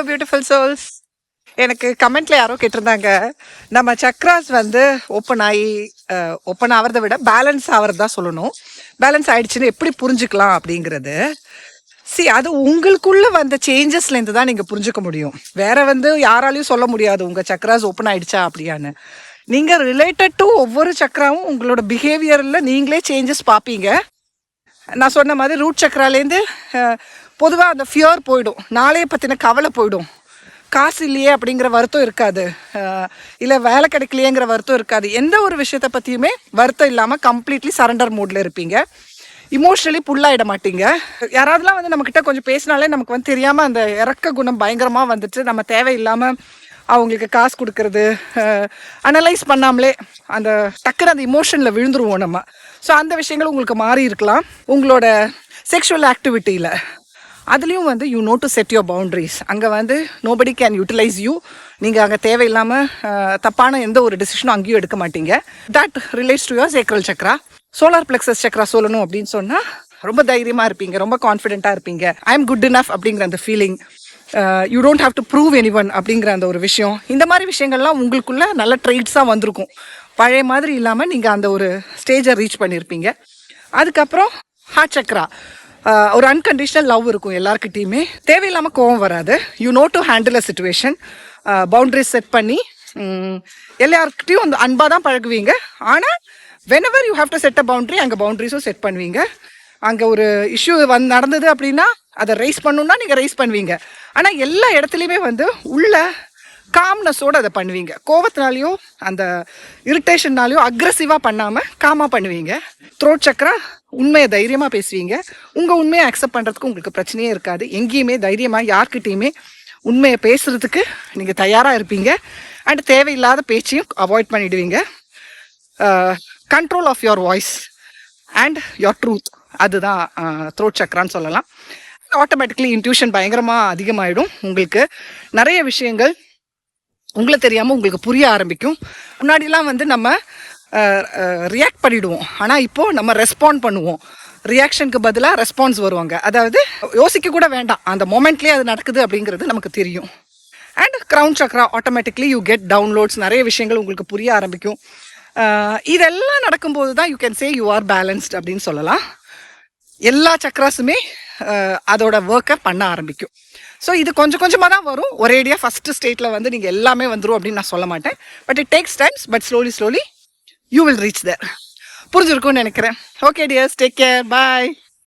Beautiful souls. எனக்கு கமெண்ட்ல யாரோ கேட்டிருந்தாங்க, நம்ம சக்ராஸ் வந்து ஓப்பன் ஆகிறத விட பேலன்ஸ் ஆகிறது தான் சொல்லணும். பேலன்ஸ் ஆயிடுச்சுன்னு எப்படி புரிஞ்சுக்கலாம் அப்படிங்கிறது. அது உங்களுக்குள்ள வந்த சேஞ்சஸ்லேருந்து தான் நீங்கள் புரிஞ்சுக்க முடியும். வேற யாராலையும் சொல்ல முடியாது உங்கள் சக்ராஸ் ஓப்பன் ஆயிடுச்சா அப்படியான்னு. நீங்கள் ரிலேட்டட் டு ஒவ்வொரு சக்ராவும் உங்களோட பிஹேவியரில் நீங்களே சேஞ்சஸ் பார்ப்பீங்க. நான் சொன்ன மாதிரி ரூட் சக்கராலேருந்து பொதுவாக அந்த ஃபியர் போயிடும், நாளைய பற்றின கவலை போயிடும், காசு இல்லையே அப்படிங்கிற வருத்தம் இருக்காது, இல்லை வேலை கிடைக்கலையேங்கிற வருத்தம் இருக்காது. எந்த ஒரு விஷயத்தை பற்றியுமே வருத்தம் இல்லாமல் கம்ப்ளீட்லி சரண்டர் மோடில் இருப்பீங்க. இமோஷ்னலி புல்லாகிட மாட்டீங்க. யாராவதுலாம் நம்மக்கிட்ட கொஞ்சம் பேசினாலே நமக்கு தெரியாமல் அந்த இறக்க குணம் பயங்கரமாக வந்துட்டு நம்ம தேவையில்லாமல் அவங்களுக்கு காசு கொடுக்கறது, அனலைஸ் பண்ணாமலே அந்த டக்குன்னு அந்த இமோஷனில் விழுந்துருவோம் நம்ம. ஸோ அந்த விஷயங்கள் உங்களுக்கு மாறி இருக்கலாம். உங்களோட செக்ஷுவல் ஆக்டிவிட்டியில் அதுலேயும் you know to set your boundaries. அங்கே நோபடி கேன் யூட்டிலைஸ் யூ. நீங்கள் அங்கே தேவையில்லாமல் தப்பான எந்த ஒரு டெசிஷனும் அங்கேயும் எடுக்க மாட்டீங்க. That relates to your sacral Chakra. Solar plexus Chakra சொல்லணும் அப்படின்னு சொன்னால் ரொம்ப தைரியமாக இருப்பீங்க, ரொம்ப கான்ஃபிடென்ட்டாக இருப்பீங்க. ஐ எம் குட் இனஃப் அப்படிங்கிற அந்த feeling, you don't have to prove any one அப்படிங்கிற அந்த ஒரு விஷயம். இந்த மாதிரி விஷயங்கள்லாம் உங்களுக்குள்ள நல்ல ட்ரெய்ட்ஸாக வந்திருக்கும். பழைய மாதிரி இல்லாமல் நீங்கள் அந்த ஒரு ஸ்டேஜை ரீச் பண்ணியிருப்பீங்க. அதுக்கப்புறம் ஹார்ட் சக்ரா, ஒரு அன்கண்டிஷனல் லவ் இருக்கும் எல்லாருக்கிட்டையுமே. தேவையில்லாமல் கோவம் வராது. You know to handle a situation. Boundaries set பண்ணி எல்லாருக்கிட்டையும் அந்த அன்பாக தான் பழகுவீங்க. ஆனால் whenever you have to set a boundary, அங்கே பவுண்ட்ரிஸும் செட் பண்ணுவீங்க. அங்கே ஒரு இஷ்யூ நடந்தது அப்படின்னா அதை ரைஸ் பண்ணணுன்னா நீங்கள் ரைஸ் பண்ணுவீங்க. ஆனால் எல்லா இடத்துலையுமே உள்ள காம்னஸோடு அதை பண்ணுவீங்க. கோவத்தினாலேயோ அந்த இரிட்டேஷன்னாலேயோ அக்ரெசிவாக பண்ணாமல் காமாக பண்ணுவீங்க. த்ரோட் சக்ரா, உண்மையை தைரியமாக பேசுவீங்க. உங்கள் உண்மையை அக்செப்ட் பண்ணுறதுக்கு உங்களுக்கு பிரச்சனையே இருக்காது. எங்கேயுமே தைரியமாக யார்கிட்டையுமே உண்மையை பேசுகிறதுக்கு நீங்கள் தயாராக இருப்பீங்க. அண்ட் தேவையில்லாத பேச்சையும் அவாய்ட் பண்ணிவிடுவீங்க. Control of your voice and your truth, அதுதான் த்ரோட் சக்ரான்னு சொல்லலாம். ஆட்டோமேட்டிக்லி இன்ட்யூஷன் பயங்கரமாக அதிகமாகிடும். உங்களுக்கு நிறைய விஷயங்கள் உங்களை தெரியாமல் உங்களுக்கு புரிய ஆரம்பிக்கும். முன்னாடிலாம் நம்ம ரியாக்ட் பண்ணிவிடுவோம், ஆனால் இப்போது நம்ம ரெஸ்பாண்ட் பண்ணுவோம். ரியாக்ஷனுக்கு பதிலாக ரெஸ்பான்ஸ் வருவாங்க. அதாவது யோசிக்க கூட வேண்டாம், அந்த மொமெண்ட்லேயே அது நடக்குது அப்படிங்கிறது நமக்கு தெரியும். And crown Chakra, automatically you get downloads. நிறைய விஷயங்கள் உங்களுக்கு புரிய ஆரம்பிக்கும். இதெல்லாம் நடக்கும்போது தான் you can say you are balanced அப்படின்னு சொல்லலாம். எல்லா சக்ராஸுமே அதோட ஒர்க்கை பண்ண ஆரம்பிக்கும். ஸோ இது கொஞ்சம் கொஞ்சமாக தான் வரும். ஒரேடியாக ஃபஸ்ட்டு ஸ்டேட்டில் நீங்கள் எல்லாமே வந்துடும் அப்படின்னு நான் சொல்ல மாட்டேன். But it takes times, but slowly you will reach there. புரிஞ்சிருக்கும்னு நினைக்கிறேன். ஓகே டியர்ஸ், டேக் கேர், பாய்.